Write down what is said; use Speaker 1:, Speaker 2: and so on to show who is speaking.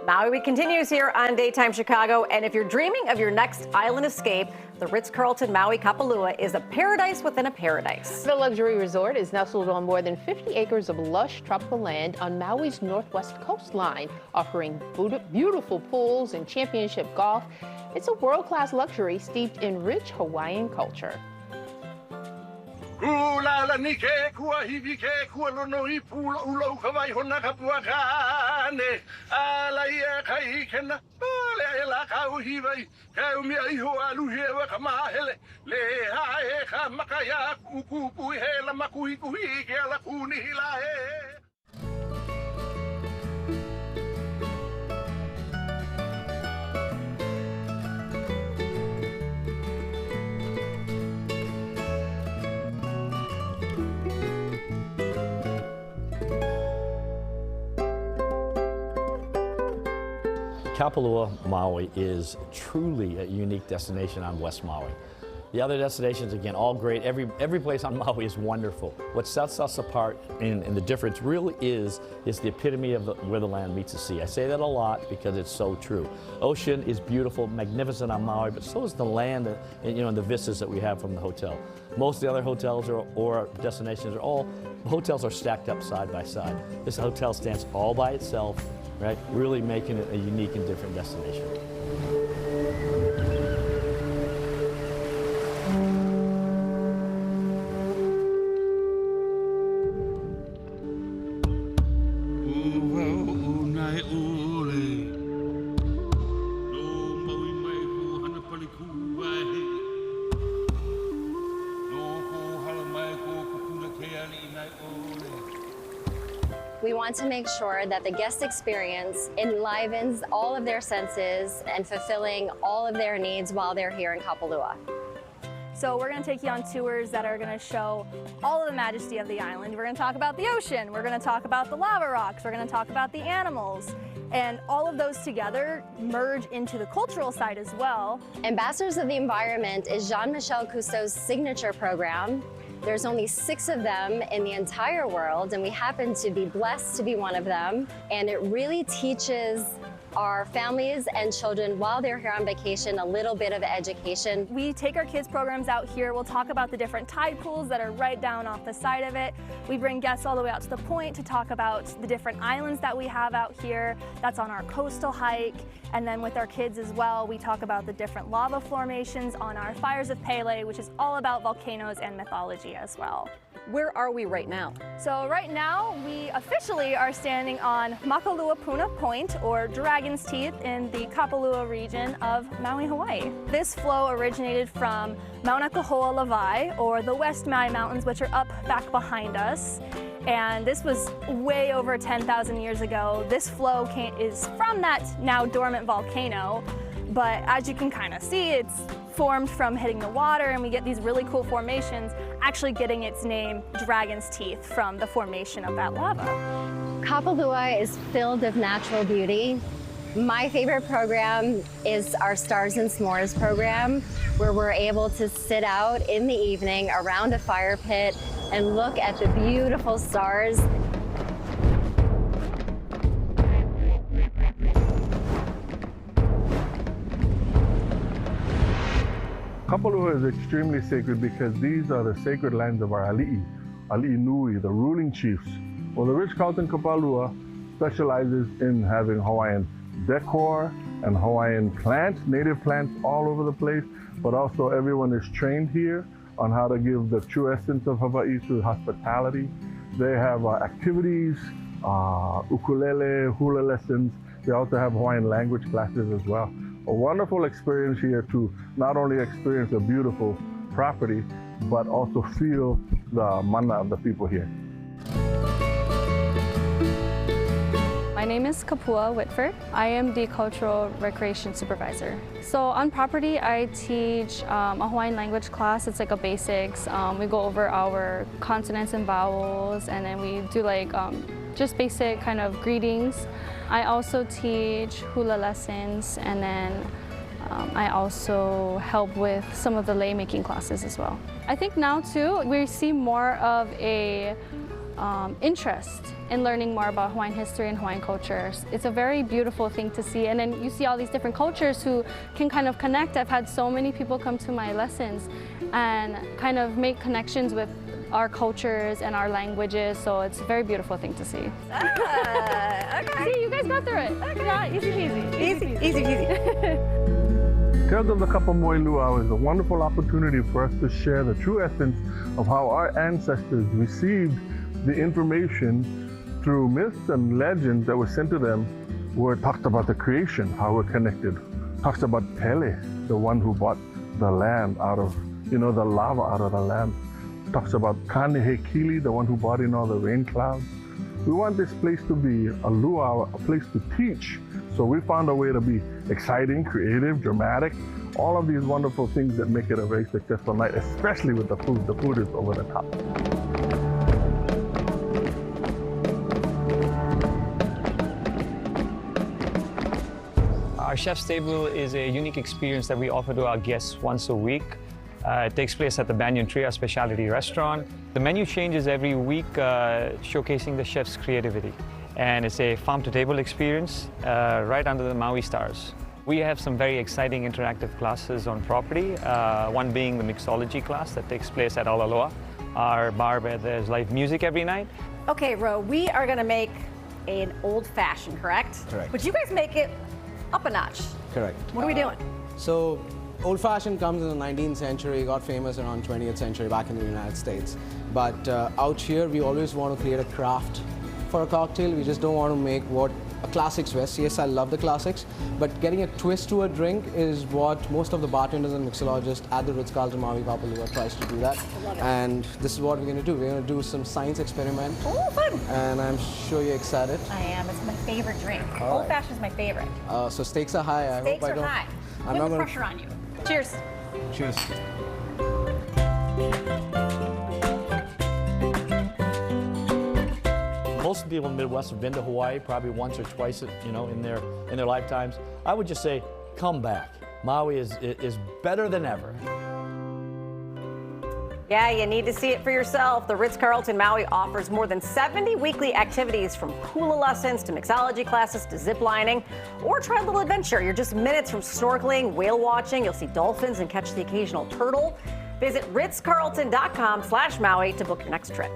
Speaker 1: Maui Week continues here on Daytime Chicago, and if you're dreaming of your next island escape, the Ritz-Carlton Maui Kapalua is a paradise within a paradise.
Speaker 2: The luxury resort is nestled on more than 50 acres of lush tropical land on Maui's northwest coastline, offering beautiful pools and championship golf. It's a world-class luxury steeped in rich Hawaiian culture.
Speaker 3: Kapalua, Maui is truly a unique destination on West Maui. The other destinations, again, all great. Every place on Maui is wonderful. What sets us apart and the difference really is the epitome of where the land meets the sea. I say that a lot because it's so true. Ocean is beautiful, magnificent on Maui, but so is the land and the vistas that we have from the hotel. Most of the other hotels or destinations hotels are stacked up side by side. This hotel stands all by itself, right? Really making it a unique and different destination.
Speaker 4: We want to make sure that the guest experience enlivens all of their senses and fulfilling all of their needs while they're here in Kapalua.
Speaker 5: So we're going to take you on tours that are going to show all of the majesty of the island. We're going to talk about the ocean, we're going to talk about the lava rocks, we're going to talk about the animals, and all of those together merge into the cultural side as well.
Speaker 4: Ambassadors of the Environment is Jean-Michel Cousteau's signature program. There's only 6 of them in the entire world, and we happen to be blessed to be one of them. And it really teaches our families and children while they're here on vacation a little bit of education.
Speaker 5: We take our kids programs out here. We'll talk about the different tide pools that are right down off the side of it. We bring guests all the way out to the point to talk about the different islands that we have out here. That's on our coastal hike. And then with our kids as well, we talk about the different lava formations on our Fires of Pele, which is all about volcanoes and mythology as well.
Speaker 1: Where are we right now?
Speaker 5: So right now, we officially are standing on Makaluapuna Point, or Dragon's Teeth, in the Kapalua region of Maui, Hawaii. This flow originated from Mauna Kahoa Lavai, or the West Maui Mountains, which are up back behind us. And this was way over 10,000 years ago. This flow is from that now dormant volcano, but as you can kind of see, it's formed from hitting the water, and we get these really cool formations, actually getting its name Dragon's Teeth from the formation of that lava.
Speaker 4: Kapalua is filled with natural beauty. My favorite program is our Stars and S'mores program, where we're able to sit out in the evening around a fire pit and look at the beautiful stars.
Speaker 6: Kapalua is extremely sacred because these are the sacred lands of our ali'i, ali'i nui, the ruling chiefs. Well, the Ritz-Carlton Kapalua specializes in having Hawaiian decor and Hawaiian plants, native plants all over the place, but also everyone is trained here on how to give the true essence of Hawaii through hospitality. They have activities, ukulele, hula lessons. They also have Hawaiian language classes as well. A wonderful experience here to not only experience a beautiful property, but also feel the mana of the people here.
Speaker 7: My name is Kapua Whitford. I am the Cultural Recreation Supervisor. So on property, I teach a Hawaiian language class. It's like a basics. We go over our consonants and vowels, and then we do like just basic kind of greetings. I also teach hula lessons, and then I also help with some of the lei making classes as well. I think now too, we see more of a interest in learning more about Hawaiian history and Hawaiian cultures. It's a very beautiful thing to see, and then you see all these different cultures who can kind of connect. I've had so many people come to my lessons and kind of make connections with our cultures and our languages, so it's a very beautiful thing to see.
Speaker 5: Okay.
Speaker 7: See, you guys got through it. Yeah, easy peasy.
Speaker 1: Easy peasy.
Speaker 6: Tales of the Kapamoi Luau is a wonderful opportunity for us to share the true essence of how our ancestors received the information through myths and legends that were sent to them, where it talks about the creation, how we're connected. Talks about Pele, the one who brought the land out of, the lava out of the land. Talks about Kanehekili, the one who brought in all the rain clouds. We want this place to be a luau, a place to teach. So we found a way to be exciting, creative, dramatic, all of these wonderful things that make it a very successful night, especially with the food. The food is over the top.
Speaker 8: Our Chef's Table is a unique experience that we offer to our guests once a week. It takes place at the Banyan Tree, our specialty restaurant. The menu changes every week, showcasing the chef's creativity. And it's a farm-to-table experience right under the Maui stars. We have some very exciting interactive classes on property, one being the mixology class that takes place at Olaloa, our bar where there's live music every night.
Speaker 1: Okay, Ro, we are gonna make an old-fashioned, correct?
Speaker 9: Correct.
Speaker 1: But you guys make it up a notch.
Speaker 9: Correct.
Speaker 1: What are we doing?
Speaker 9: So, old-fashioned comes in the 19th century, got famous around 20th century back in the United States. But out here, we always want to create a craft for a cocktail. We just don't want to make what a classics West. Yes, I love the classics, but getting a twist to a drink is what most of the bartenders and mixologists at the Ritz-Carlton Maui Kapalua tries to do that. And this is what we're going to do. We're going to do some science experiment.
Speaker 1: Oh, fun.
Speaker 9: And I'm sure you're excited.
Speaker 1: I am. It's my favorite drink.
Speaker 9: All right.
Speaker 1: Old-fashioned is my favorite.
Speaker 9: So stakes are high.
Speaker 1: Stakes
Speaker 9: I hope I
Speaker 1: are
Speaker 9: don't.
Speaker 1: high.
Speaker 9: I'm
Speaker 1: Put
Speaker 9: not
Speaker 1: the
Speaker 9: gonna.
Speaker 1: pressure on you. Cheers.
Speaker 9: Cheers.
Speaker 3: Most people in the Midwest have been to Hawaii probably once or twice, in their lifetimes. I would just say, come back. Maui is better than ever.
Speaker 1: Yeah, you need to see it for yourself. The Ritz-Carlton Maui offers more than 70 weekly activities, from hula lessons to mixology classes to zip lining, or try a little adventure. You're just minutes from snorkeling, whale watching. You'll see dolphins and catch the occasional turtle. Visit ritzcarlton.com/Maui to book your next trip.